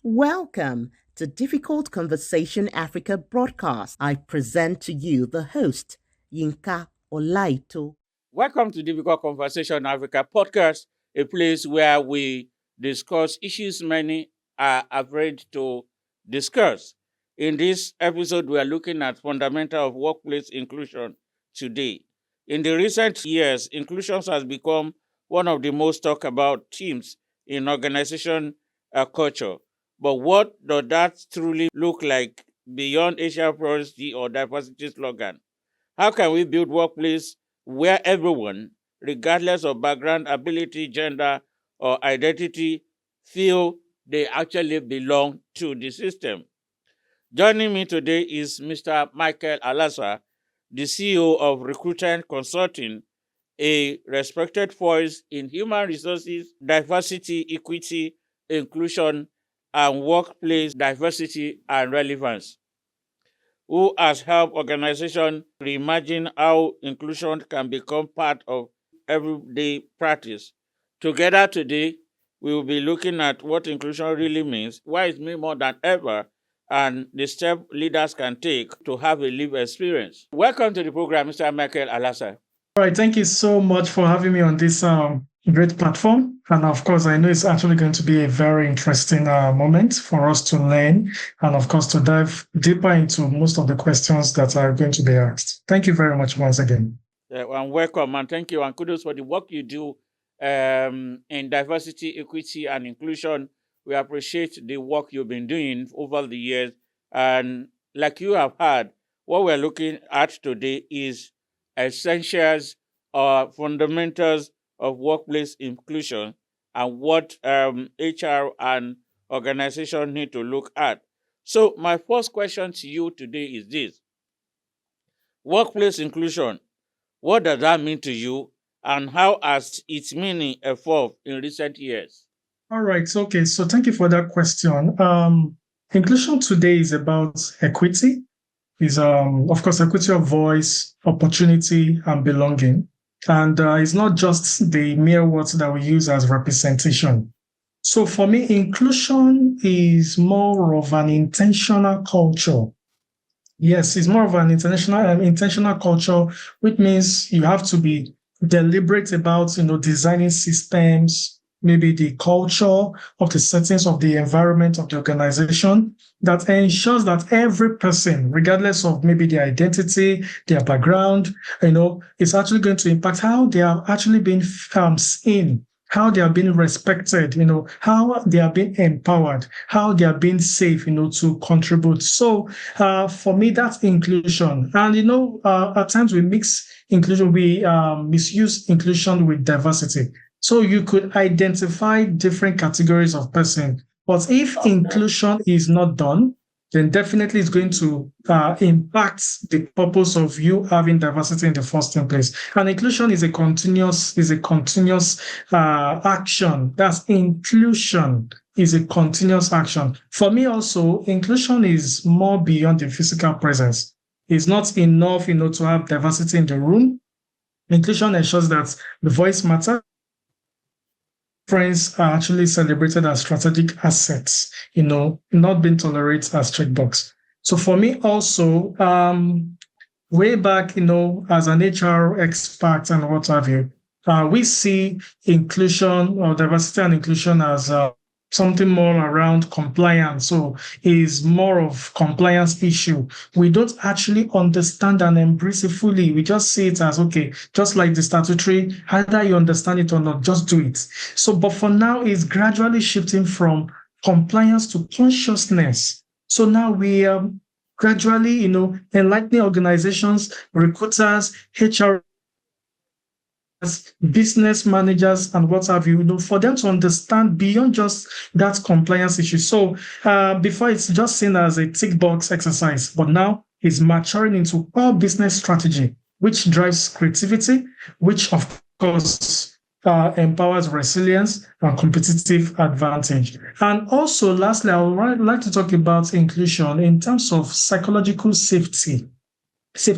Welcome to Difficult Conversation Africa broadcast. I present to you the host, Yinka Olaito. Welcome to Difficult Conversation Africa podcast, a place where we discuss issues many are afraid to discuss. In this episode, we are looking at fundamental of workplace inclusion today. In the recent years, inclusion has become one of the most talked about themes in organization culture. But what does that truly look like beyond Asia policy or diversity slogan? How can we build workplace where everyone, regardless of background, ability, gender, or identity, feel they actually belong to the system? Joining me today is Mr. Michael Alasa, the CEO of Recruiter Consulting, a respected voice in human resources, diversity, equity, inclusion, and workplace diversity and relevance, who has helped organizations reimagine how inclusion can become part of everyday practice. Together today, we will be looking at what inclusion really means, why it means more than ever, and the steps leaders can take to have a lived experience. Welcome to the program, Mr. Michael Alasa. All right, thank you so much for having me on this great platform. And of course, I know it's actually going to be a very interesting moment for us to learn and, of course, to dive deeper into most of the questions that are going to be asked. Thank you very much once again. And welcome, and thank you, and kudos for the work you do in diversity, equity, and inclusion. We appreciate the work you've been doing over the years. And like you have heard, what we're looking at today is essentials or fundamentals of workplace inclusion and what HR and organization need to look at. So my first question to you today is this. Workplace inclusion, what does that mean to you, and how has its meaning evolved in recent years? All right, okay, so thank you for that question. Inclusion today is about equity, is of course equity of voice, opportunity, and belonging. And it's not just the mere words that we use as representation. So for me, inclusion is more of an intentional culture. Yes, it's more of an intentional culture, which means you have to be deliberate about, designing systems, maybe the culture of the settings of the environment of the organization that ensures that every person, regardless of maybe their identity, their background, it's actually going to impact how they are actually being seen, how they are being respected, how they are being empowered, how they are being safe, to contribute. So for me, that's inclusion. And, at times we mix inclusion, we misuse inclusion with diversity. So you could identify different categories of person. But if inclusion is not done, then definitely it's going to impact the purpose of you having diversity in the first place. And inclusion is a continuous action. That's inclusion is a continuous action. For me also, inclusion is more beyond the physical presence. It's not enough, to have diversity in the room. Inclusion ensures that the voice matters. Friends are actually celebrated as strategic assets, not being tolerated as checkbox. So for me also, way back, as an HR expert and what have you, we see inclusion or diversity and inclusion as something more around compliance. So is more of compliance issue. We don't actually understand and embrace it fully. We just see it as, okay, just like the statutory, either you understand it or not, just do it. So, but for now, it's gradually shifting from compliance to consciousness. So now we are gradually, enlightening organizations, recruiters, HR, business managers and what have you, for them to understand beyond just that compliance issue. So before it's just seen as a tick box exercise, but now it's maturing into all business strategy, which drives creativity, which of course empowers resilience and competitive advantage. And also, lastly, I would like to talk about inclusion in terms of psychological safety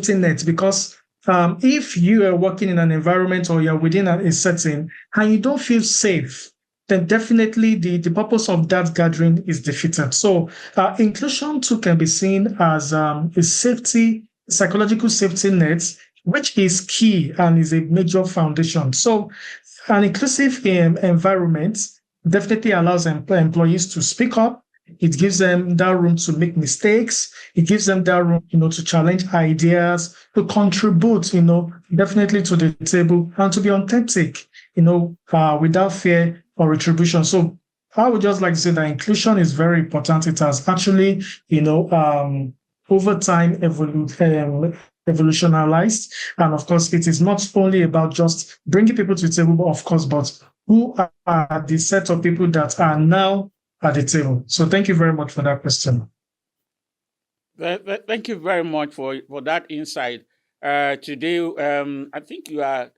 net, because if you are working in an environment or you're within a setting and you don't feel safe, then definitely the purpose of that gathering is defeated. So inclusion too can be seen as a safety, psychological safety net, which is key and is a major foundation. So an inclusive environment definitely allows employees to speak up. It gives them that room to make mistakes. It gives them that room, to challenge ideas, to contribute, definitely to the table and to be authentic, without fear or retribution. So I would just like to say that inclusion is very important. It has actually, over time evolutionalized. And of course, it is not only about just bringing people to the table, but of course, but who are the set of people that are now at the table. So thank you very much for that question. Thank you very much for that insight. Today, I think you are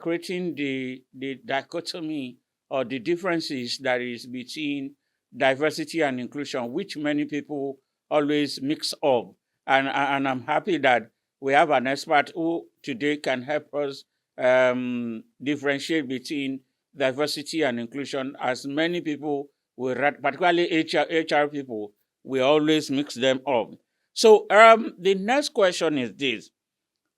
creating the dichotomy or the differences that is between diversity and inclusion, which many people always mix up. And I'm happy that we have an expert who today can help us differentiate between diversity and inclusion, as many people will, particularly HR people, we always mix them up. So the next question is this: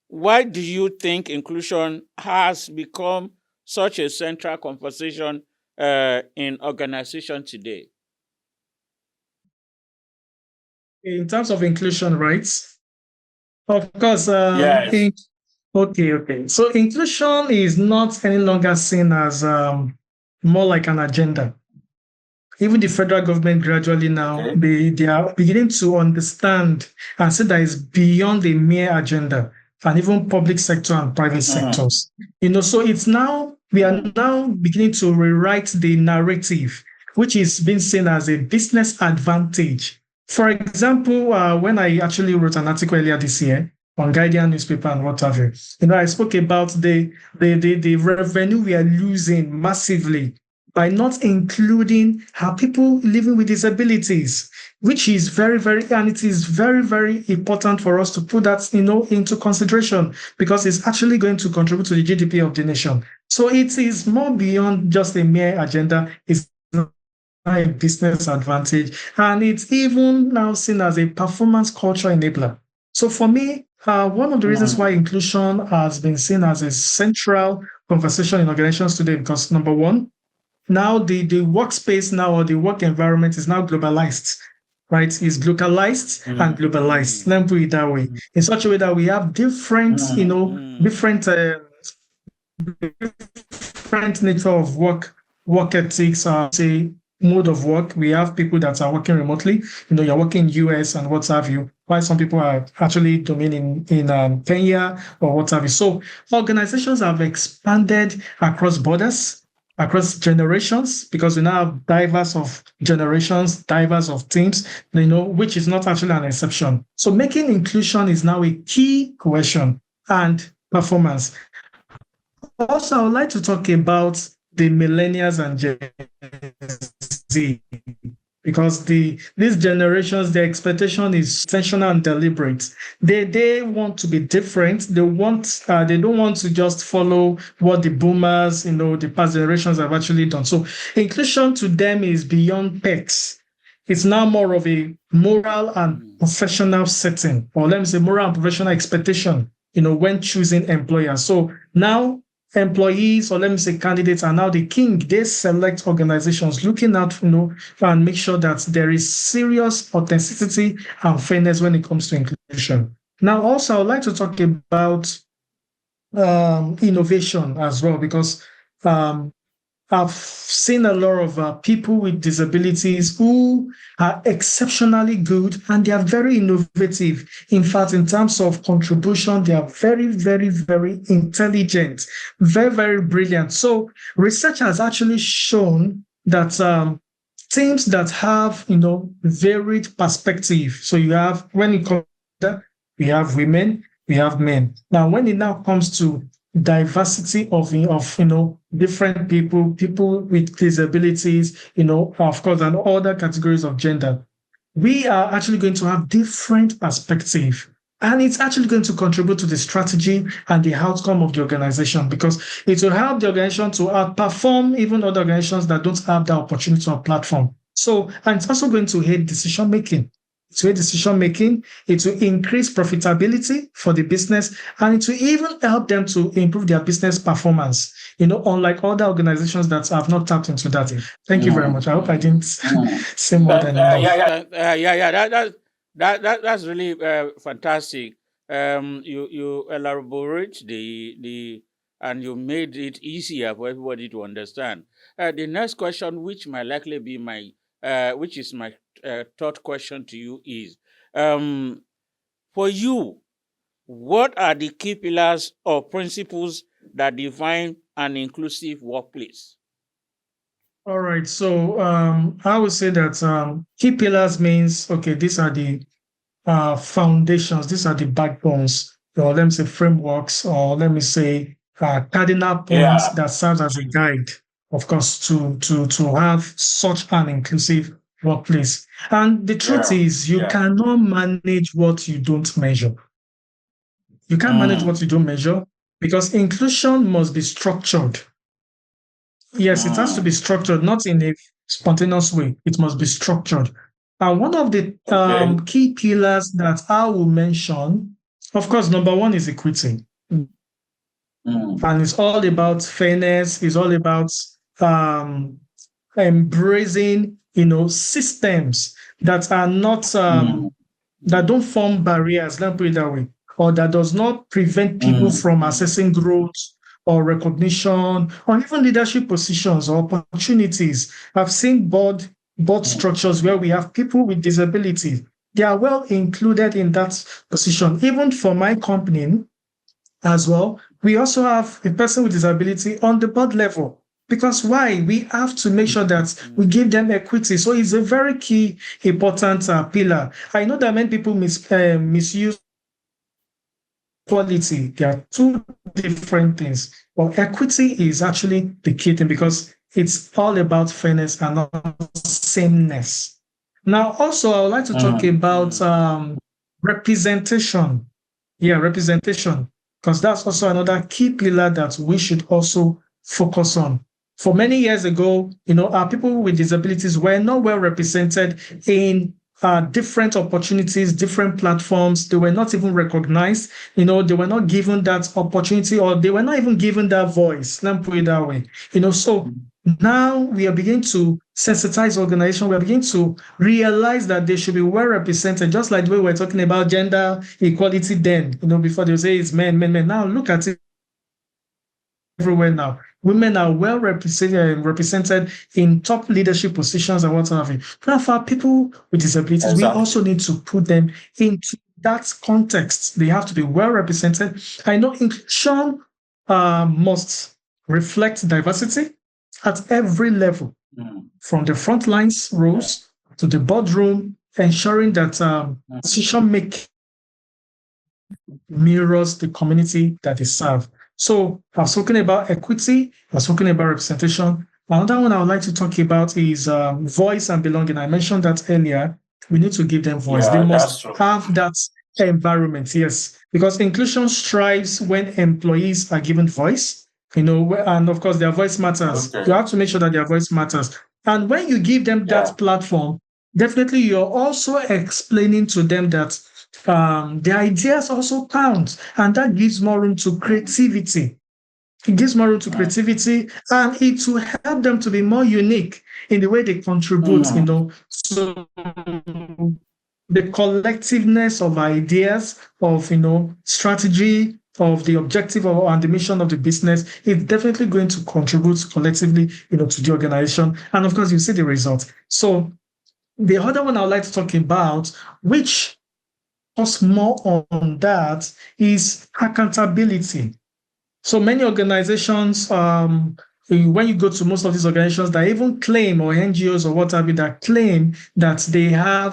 why do you think inclusion has become such a central conversation in organization today? In terms of inclusion, right? Of course. Yes. Okay. So inclusion is not any longer seen as more like an agenda. Even the federal government gradually now, they are beginning to understand and see that it's beyond the mere agenda, and even public sector and private sectors. So it's now, we are now beginning to rewrite the narrative, which is being seen as a business advantage. For example, when I actually wrote an article earlier this year on Guardian newspaper and what have you, I spoke about the revenue we are losing massively by not including people living with disabilities, which is very, very, and it is very, very important for us to put that, into consideration, because it's actually going to contribute to the GDP of the nation. So it is more beyond just a mere agenda. It's a business advantage, and it's even now seen as a performance culture enabler. So for me, one of the reasons why inclusion has been seen as a central conversation in organizations today, because number one, now the workspace now, or the work environment, is now globalized, right? It's localized and globalized. Let me put it that way, in such a way that we have different, different nature of work ethics, say mode of work. We have people that are working remotely. You're working in US and what have you, while some people are actually domaining in Kenya or what have you. So organizations have expanded across borders, across generations, because we now have diverse of generations, diverse of teams, which is not actually an exception. So making inclusion is now a key question, and performance. Also, I would like to talk about the millennials and Gen Z, because these generations, their expectation is intentional and deliberate. They want to be different. They don't want to just follow what the boomers, the past generations have actually done. So inclusion to them is beyond pecs. It's now more of a moral and professional setting, or let me say moral and professional expectation, when choosing employers. So now employees, or let me say candidates, are now the king. They select organizations looking out, and make sure that there is serious authenticity and fairness when it comes to inclusion. Now, also, I would like to talk about innovation as well, because I've seen a lot of people with disabilities who are exceptionally good, and they are very innovative. In fact, in terms of contribution, they are very, very, very intelligent, very, very brilliant. So research has actually shown that teams that have, varied perspective. So you have, when it comes to, we have women, we have men. Now, when it now comes to diversity of different people with disabilities, of course, and other categories of gender, we are actually going to have different perspective. And it's actually going to contribute to the strategy and the outcome of the organization, because it will help the organization to outperform even other organizations that don't have that opportunity or platform. So, and it's also going to aid decision making. To aid decision making, it will increase profitability for the business, and it will even help them to improve their business performance. Unlike other organizations that have not tapped into that. Thank you very much. I hope I didn't say more than enough. That's really fantastic. You elaborate the and you made it easier for everybody to understand. The next question, which might likely be which is my third question to you, is for you, what are the key pillars or principles that define an inclusive workplace? All right. So I would say that key pillars means, okay, these are the foundations, these are the backbones, or let me say frameworks, or let me say cardinal points that serves as a guide, of course, to have such an inclusive workplace. And the truth is, you cannot manage what you don't measure. You can't manage what you don't measure, because inclusion must be structured. Yes, it has to be structured, not in a spontaneous way. It must be structured. And one of the key pillars that I will mention, of course, number one is equity. And it's all about fairness. It's all about embracing, systems that are not, that don't form barriers, let me put it that way, or that does not prevent people from accessing growth or recognition, or even leadership positions or opportunities. I've seen board structures where we have people with disability. They are well included in that position. Even for my company as well, we also have a person with disability on the board level. Because why? We have to make sure that we give them equity. So it's a very key, important pillar. I know that many people misuse equality. They are two different things. But equity is actually the key thing, because it's all about fairness and not sameness. Now, also, I would like to talk about representation. Yeah, representation, because that's also another key pillar that we should also focus on. For many years ago, our people with disabilities were not well represented in different opportunities, different platforms. They were not even recognized. They were not given that opportunity, or they were not even given that voice. Let me put it that way. So now we are beginning to sensitize organization. We are beginning to realize that they should be well represented, just like the way we were talking about gender equality then, before they say it's men. Now look at it everywhere now. Women are well represented in top leadership positions and what have you. Now, for people with disabilities, we also need to put them into that context. They have to be well represented. I know inclusion must reflect diversity at every level, from the front lines roles to the boardroom, ensuring that decision making mirrors the community that they serve. So I've spoken about equity, I've spoken about representation. Another one I would like to talk about is voice and belonging. I mentioned that earlier. We need to give them voice. They must have that environment, yes, because inclusion strives when employees are given voice, and of course their voice matters. You have to make sure that their voice matters. And when you give them that platform, definitely you're also explaining to them that the ideas also count, and that gives more room to creativity. It gives more room to creativity, and it will help them to be more unique in the way they contribute, so the collectiveness of ideas, of, strategy, of the objective and the mission of the business is definitely going to contribute collectively, to the organization. And of course, you see the result. So the other one I'd like to talk about, which us more on that, is accountability. So many organizations, when you go to most of these organizations that even claim, or NGOs or what have you, that claim that they are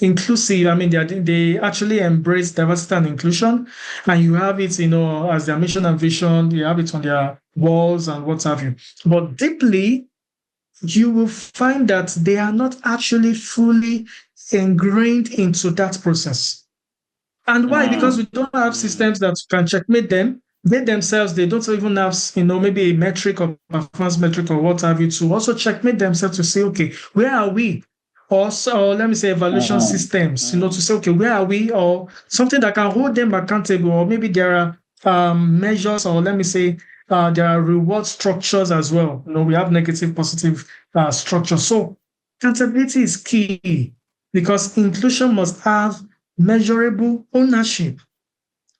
inclusive. I mean, they actually embrace diversity and inclusion, and you have it, as their mission and vision. You have it on their walls and what have you. But deeply, you will find that they are not actually fully ingrained into that process. And why? Because we don't have systems that can checkmate them. They themselves, they don't even have, maybe a metric or performance metric or what have you to also checkmate themselves to say, okay, where are we? Or let me say evaluation systems, to say, okay, where are we? Or something that can hold them accountable. Or maybe there are measures, or let me say, there are reward structures as well. We have negative, positive structure. So accountability is key because inclusion must have measurable ownership.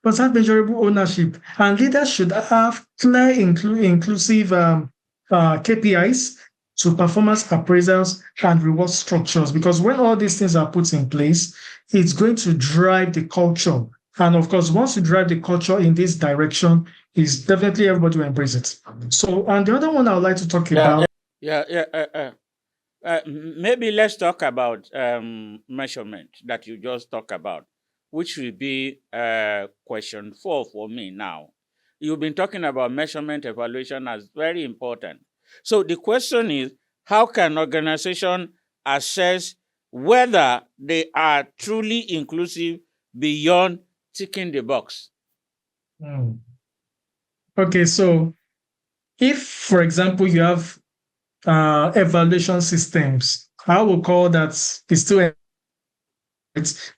Must have measurable ownership, and leaders should have clear, inclusive KPIs to performance appraisals and reward structures. Because when all these things are put in place, it's going to drive the culture. And of course, once you drive the culture in this direction, is definitely everybody will embrace it. So, and the other one I would like to talk about. Maybe let's talk about measurement that you just talked about, which will be question 4 for me now. You've been talking about measurement evaluation as very important. So the question is, how can organization assess whether they are truly inclusive beyond ticking the box? Okay, so if, for example, you have evaluation systems, I will call that is still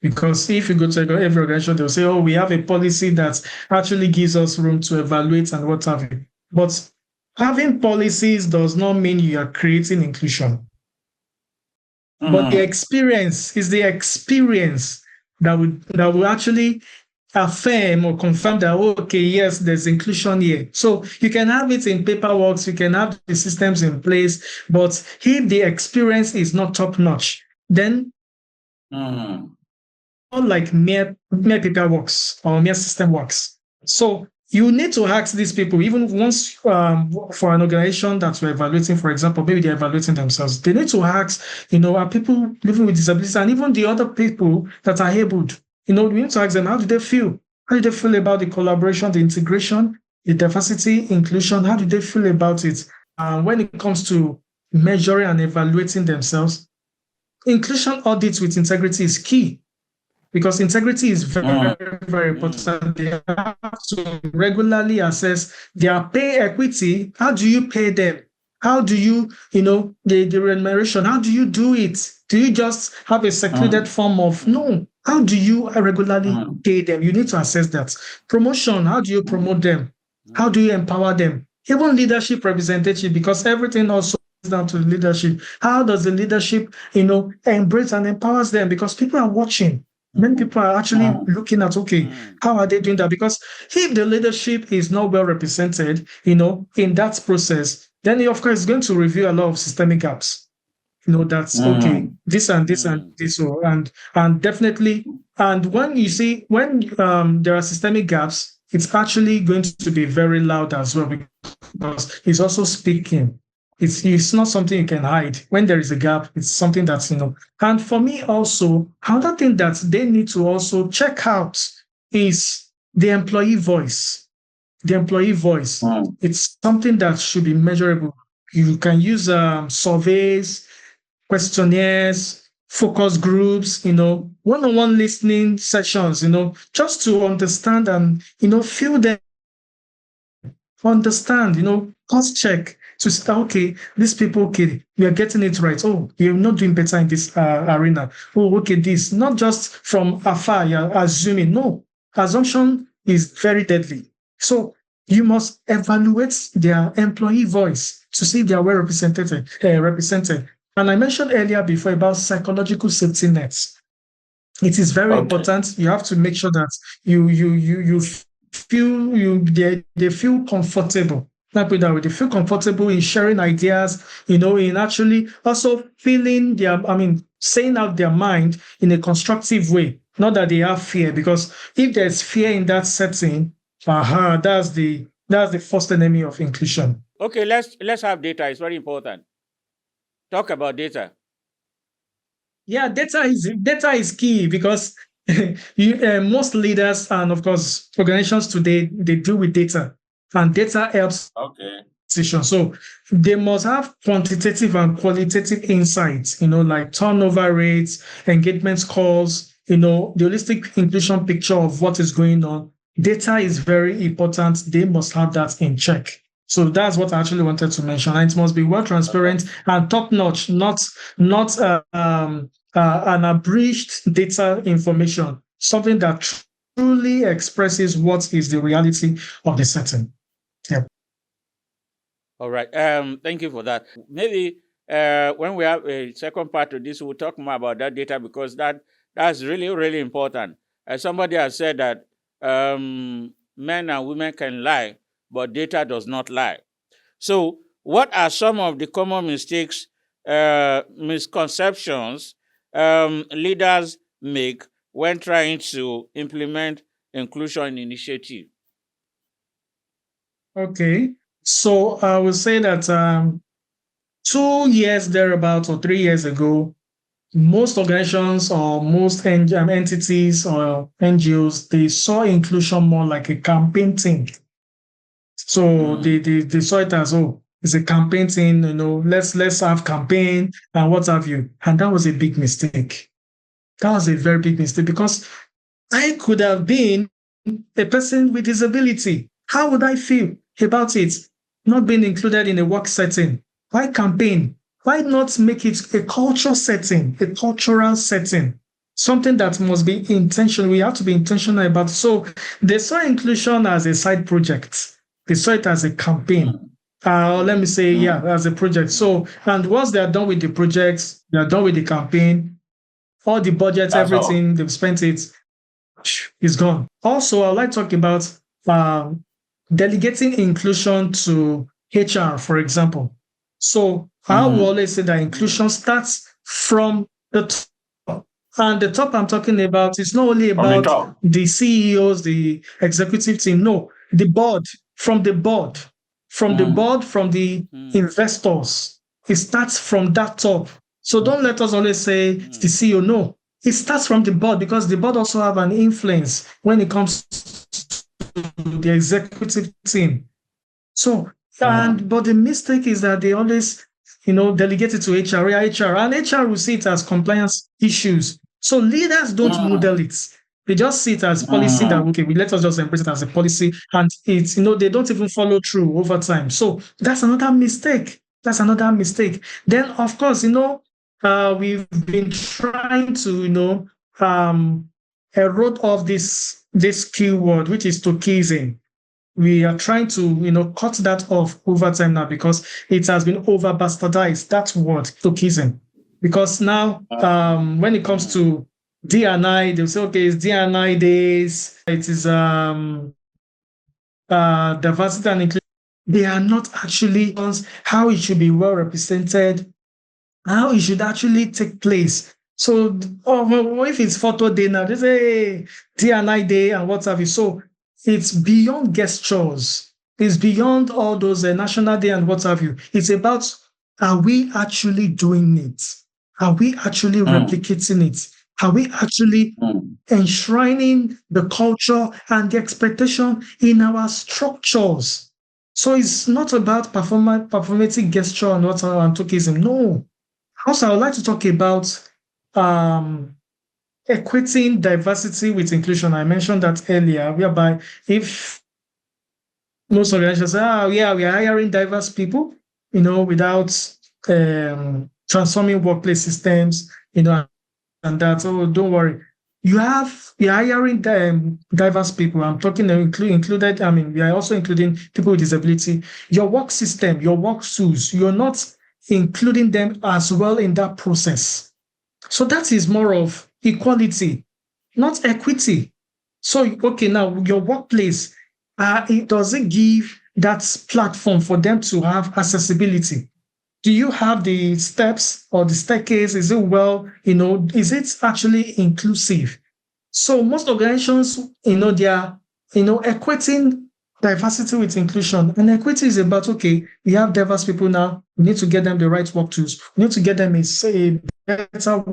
because if you go to every organization, they'll say, oh, we have a policy that actually gives us room to evaluate and what have you. But having policies does not mean you are creating inclusion. But the experience is the experience that will actually affirm or confirm that, okay, yes, there's inclusion here. So you can have it in paperwork, you can have the systems in place, but if the experience is not top notch, then not like mere paperwork or mere system works. So you need to ask these people, even once for an organization that we're evaluating, for example, maybe they're evaluating themselves, they need to ask, are people living with disabilities and even the other people that are abled, we need to ask them, how do they feel? How do they feel about the collaboration, the integration, the diversity, inclusion? How do they feel about it? When it comes to measuring and evaluating themselves, inclusion audits with integrity is key. Because integrity is very, very important. They have to regularly assess their pay equity. How do you pay them? How do you, the remuneration, how do you do it? Do you just have a secluded form of, no. How do you regularly pay them? You need to assess that. Promotion, how do you promote them? How do you empower them? Even leadership representative, because everything also comes down to leadership. How does the leadership, embrace and empowers them? Because people are watching. Many people are actually looking at, okay, how are they doing that? Because if the leadership is not well represented, in that process, then of course it's going to reveal a lot of systemic gaps. That's okay, this and this and this, and definitely, and when you see when there are systemic gaps, it's actually going to be very loud as well because it's also speaking. It's not something you can hide. When there is a gap, it's something that's, And for me also, another thing that they need to also check out is the employee voice. The employee voice. It's something that should be measurable. You can use surveys, questionnaires, focus groups, one-on-one listening sessions, just to understand and, feel them. Understand, cross check to say, okay, these people, okay, we are getting it right. Oh, you're not doing better in this arena. Oh, okay, this, not just from afar, you're assuming. No, assumption is very deadly. So you must evaluate their employee voice to see if they are well represented. And I mentioned earlier before about psychological safety nets. It is very important. You have to make sure that you feel they feel comfortable. They feel comfortable in sharing ideas, in actually also feeling saying out their mind in a constructive way. Not that they have fear, because if there's fear in that setting, that's the first enemy of inclusion. Okay, let's have data. It's very important. Talk about data. Yeah, data is key because most leaders and of course organizations today, they deal with data, and data helps decision. So they must have quantitative and qualitative insights, like turnover rates, engagement scores, the holistic inclusion picture of what is going on. Data is very important. They must have that in check. So that's what I actually wanted to mention. And it must be well transparent and top notch, not an abridged data information, something that truly expresses what is the reality of the setting. Yep. All right. Thank you for that. Maybe when we have a second part to this, we'll talk more about that data, because that's really, really important. Somebody has said that men and women can lie, but data does not lie. So what are some of the common mistakes, misconceptions leaders make when trying to implement inclusion initiative? Okay. So I would say that 2 years thereabout or 3 years ago, most organizations or most entities or NGOs, they saw inclusion more like a campaign thing. So they saw it as, it's a campaign thing, let's have campaign and what have you. And that was a big mistake. That was a very big mistake, because I could have been a person with disability. How would I feel about it? Not being included in a work setting. Why campaign? Why not make it a cultural setting, a cultural setting? Something that must be intentional. We have to be intentional about it. So they saw inclusion as a side project. They saw it as a campaign. Or let me say, as a project. So, and once they are done with the projects, they are done with the campaign, all the budget, everything, they've spent it, is gone. Also, I'd like to talk about delegating inclusion to HR, for example. So I will always say that inclusion starts from the top. And the top I'm talking about is not only about the CEOs, the executive team. No, the board, from the investors. It starts from that top. So don't let us always say it's the CEO. No, it starts from the board, because the board also have an influence when it comes to the executive team. So, but the mistake is that they always, delegate it to HR, and HR will see it as compliance issues. So leaders don't model it. They just see it as policy that, okay, let us just embrace it as a policy, and it's, they don't even follow through over time. So that's another mistake. Then, of course, we've been trying to, erode off this keyword, which is tokenism. We are trying to, cut that off over time now, because it has been over bastardized, that word, tokenism. Because now, when it comes to D&I, they'll say, okay, it's D&I days, it is diversity and inclusion. They are not actually how it should be well represented, how it should actually take place. So, if it's photo day now, they say, hey, D&I day and what have you. So it's beyond gestures. It's beyond all those National Day and what have you. It's about, are we actually doing it? Are we actually replicating it? Are we actually enshrining the culture and the expectation in our structures? So it's not about performative gesture and what and tokenism. No. Also, I would like to talk about equating diversity with inclusion. I mentioned that earlier, whereby if most organizations say, we are hiring diverse people, without transforming workplace systems, and that, don't worry. You're hiring diverse people. I'm talking included, we are also including people with disability. Your work system, your work tools, you're not including them as well in that process. So that is more of equality, not equity. So, okay, now your workplace, does it give that platform for them to have accessibility? Do you have the steps or the staircase? Is it is it actually inclusive? So most organizations, they are, equating diversity with inclusion. And equity is about, okay, we have diverse people now. We need to get them the right work tools. We need to get them a better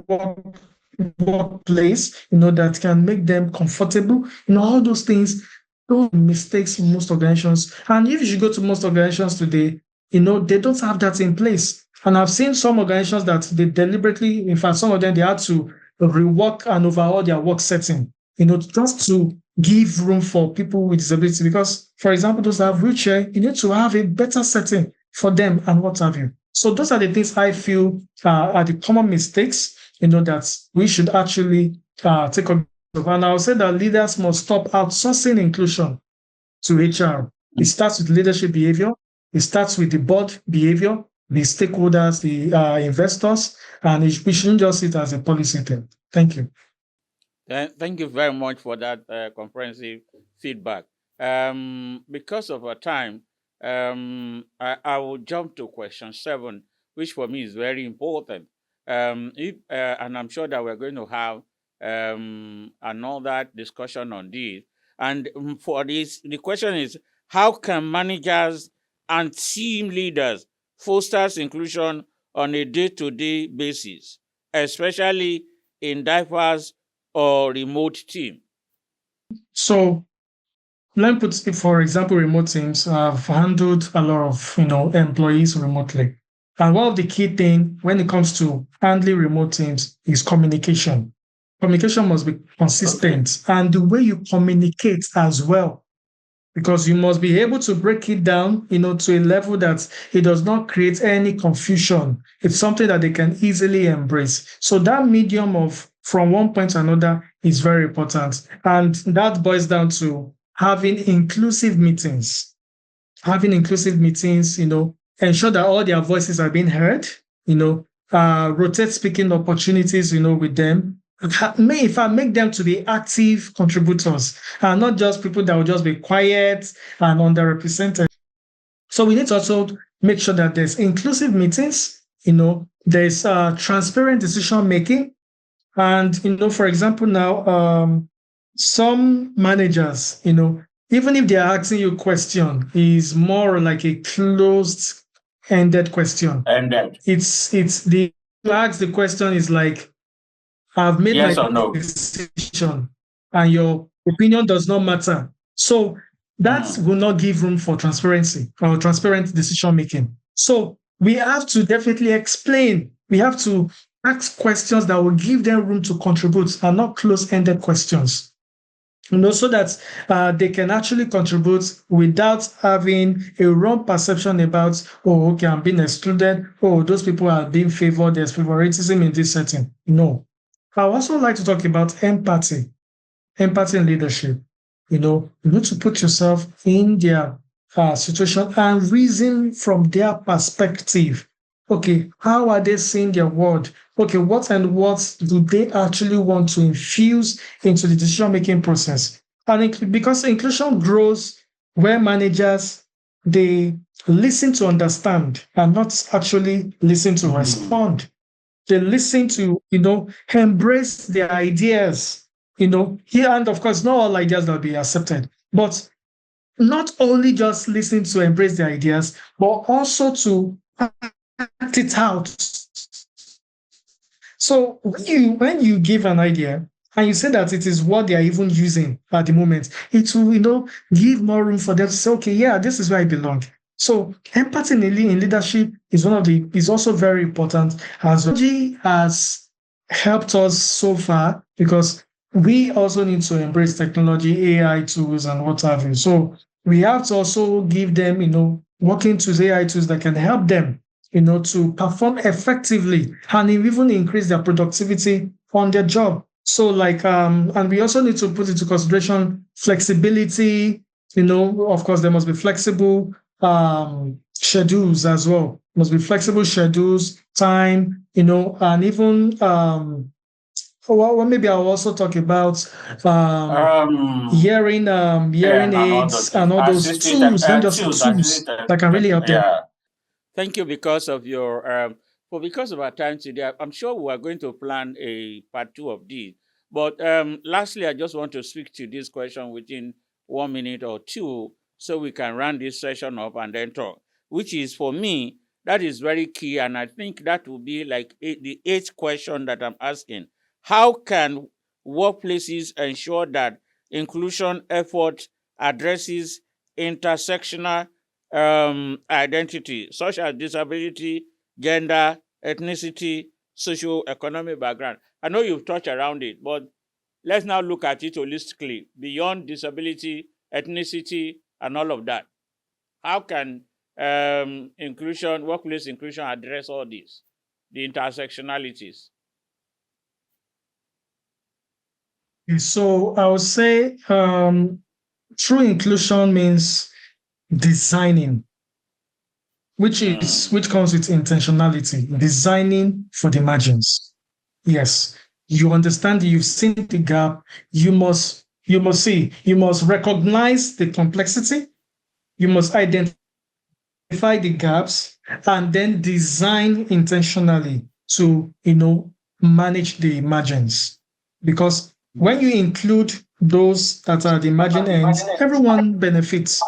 workplace, that can make them comfortable. All those things, those mistakes in most organizations. And if you should go to most organizations today, they don't have that in place. And I've seen some organizations that they deliberately, in fact, some of them, they had to rework and overhaul their work setting, just to give room for people with disability. Because, for example, those that have wheelchair, you need to have a better setting for them and what have you. So those are the things I feel are the common mistakes, that we should actually take on. And I'll say that leaders must stop outsourcing inclusion to HR. It starts with leadership behavior. It starts with the board behavior, the stakeholders, the investors, and we shouldn't just see it as a policy thing. Thank you. Thank you very much for that comprehensive feedback. Because of our time, I will jump to question 7, which for me is very important. And I'm sure that we're going to have another discussion on this. And for this, the question is, how can managers and team leaders foster inclusion on a day-to-day basis, especially in diverse or remote team? So let me put, for example, remote teams. I've handled a lot of employees remotely. And one of the key things when it comes to handling remote teams is communication. Communication must be consistent, and the way you communicate as well, because you must be able to break it down, to a level that it does not create any confusion. It's something that they can easily embrace. So that medium of from one point to another is very important. And that boils down to having inclusive meetings. Ensure that all their voices are being heard, rotate speaking opportunities, with them. If I make them to be active contributors and not just people that will just be quiet and underrepresented. So we need to also make sure that there's inclusive meetings, there's transparent decision making. And, for example, now, some managers, even if they're asking you a question, is more like a closed-ended question. It's the you ask the question is like, I've made Yes my or no? decision, and your opinion does not matter. So that will not give room for transparency or transparent decision making. So we have to definitely explain. We have to ask questions that will give them room to contribute and not close-ended questions. So that they can actually contribute without having a wrong perception about, oh, okay, I'm being excluded. Oh, those people are being favored. There's favoritism in this setting. No. I also like to talk about empathy in leadership. You need to put yourself in their situation and reason from their perspective. Okay, how are they seeing their world? Okay, what do they actually want to infuse into the decision-making process? And because inclusion grows where managers, they listen to understand and not actually listen to respond. They listen to, embrace their ideas, here, and of course, not all ideas that will be accepted, but not only just listen to embrace the ideas, but also to act it out. So when you give an idea and you say that it is what they are even using at the moment, it will, give more room for them to say, okay, yeah, this is where I belong. So empathy in leadership is also very important, as technology has helped us so far, because we also need to embrace technology, AI tools, and what have you. So we have to also give them, working tools, AI tools that can help them, to perform effectively and even increase their productivity on their job. So and we also need to put into consideration flexibility. Of course, there must be flexible schedules as well. Must be flexible schedules, time, and even well, maybe I'll also talk about hearing aids and all those tools, not just tools that can really help them. Thank you because of your because of our time today. I'm sure we are going to plan a part 2 of this. But lastly, I just want to speak to this question within 1 minute or 2, so we can round this session up and then talk. Which is, for me, that is very key, and I think that will be like the 8th question that I'm asking. How can workplaces ensure that inclusion effort addresses intersectional identity, such as disability, gender, ethnicity, socio-economic background. I know you've touched around it, but let's now look at it holistically, beyond disability, ethnicity, and all of that. How can inclusion, workplace inclusion, address all these, the intersectionalities? So I would say true inclusion means designing, which comes with intentionality, designing for the margins. Yes, you understand, you've seen the gap, you must recognize the complexity, you must identify the gaps, and then design intentionally to manage the margins. Because when you include those that are the margin ends, everyone benefits.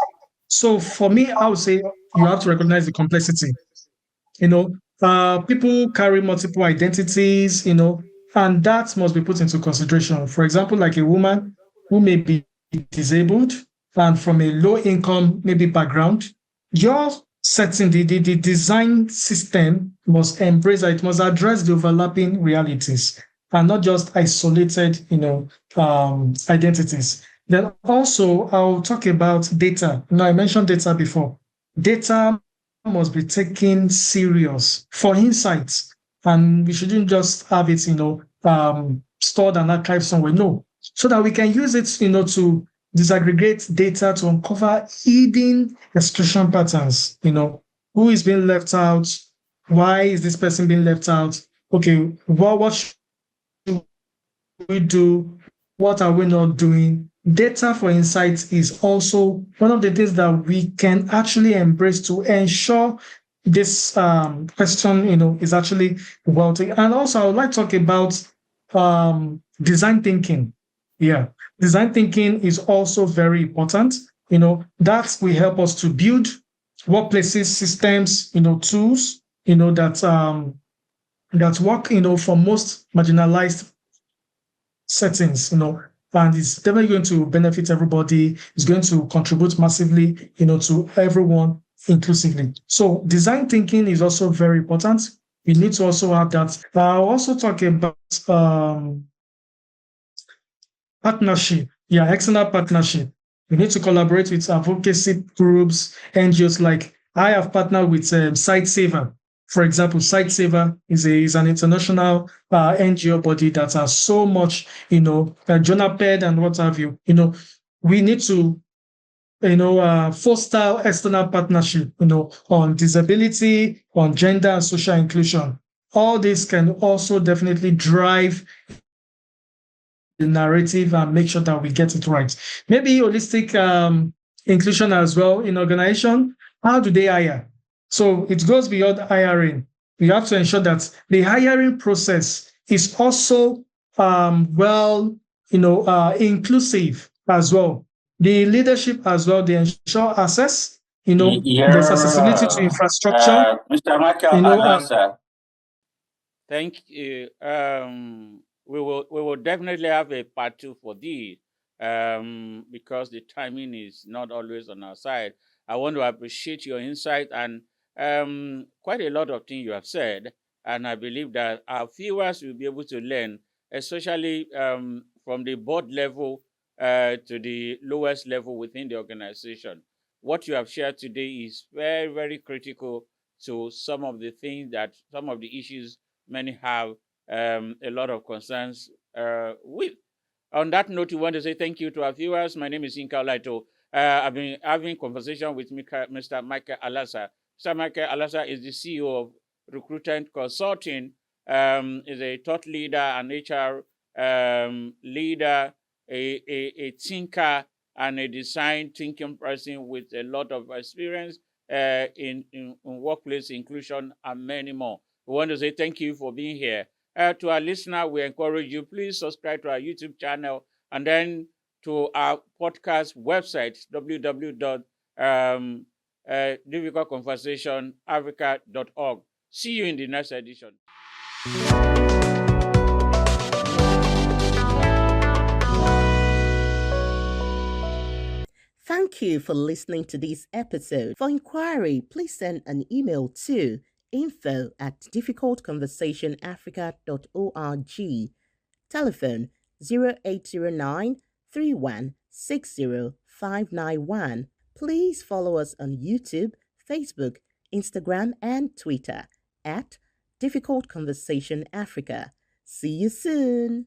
So for me, I would say you have to recognize the complexity. People carry multiple identities, and that must be put into consideration. For example, like a woman who may be disabled and from a low income maybe background, your setting, the design system must embrace it, must address the overlapping realities and not just isolated, identities. Then also, I'll talk about data. I mentioned data before. Data must be taken serious for insights, and we shouldn't just have it, stored and archived somewhere. No, so that we can use it, to disaggregate data to uncover hidden exclusion patterns. Who is being left out? Why is this person being left out? Okay, what should we do? What are we not doing? Data for insights is also one of the things that we can actually embrace to ensure this question, is actually well taken. And also, I would like to talk about design thinking. Yeah, design thinking is also very important. That will help us to build workplaces, systems, tools, that work, for most marginalized settings, and it's definitely going to benefit everybody. It's going to contribute massively, to everyone inclusively. So design thinking is also very important. We need to also have that. I'll also talk about partnership. Yeah, external partnership. We need to collaborate with advocacy groups, NGOs. Like I have partnered with SiteSaver. For example, SiteSaver is an international NGO body that has so much, JONAPED and what have you. We need to, foster external partnership, on disability, on gender and social inclusion. All this can also definitely drive the narrative and make sure that we get it right. Maybe holistic inclusion as well in organization. How do they hire? So it goes beyond hiring. We have to ensure that the hiring process is also inclusive as well. The leadership as well, they ensure access. There's accessibility to infrastructure. Mr. Michael Alasa. Thank you. We will definitely have a part 2 for this because the timing is not always on our side. I want to appreciate your insight and quite a lot of things you have said, and I believe that our viewers will be able to learn, especially from the board level to the lowest level within the organization. What you have shared today is very, very critical to some of the issues many have a lot of concerns with. On that note, we want to say thank you to our viewers. My name is Yinka Olaito. I've been having conversation with Mr. Michael Alasa. Mr. Michael Alasa is the CEO of Recruitant Consulting, is a thought leader, an HR leader, a thinker, and a design thinking person with a lot of experience in workplace inclusion and many more. We want to say thank you for being here. To our listener, we encourage you, please subscribe to our YouTube channel and then to our podcast website, www.difficultconversationafrica.org. See you in the next edition. Thank you for listening to this episode. For inquiry, please send an email to info@difficultconversationafrica.org. Telephone 0809 3160591. Please follow us on YouTube, Facebook, Instagram, and Twitter at Difficult Conversation Africa. See you soon.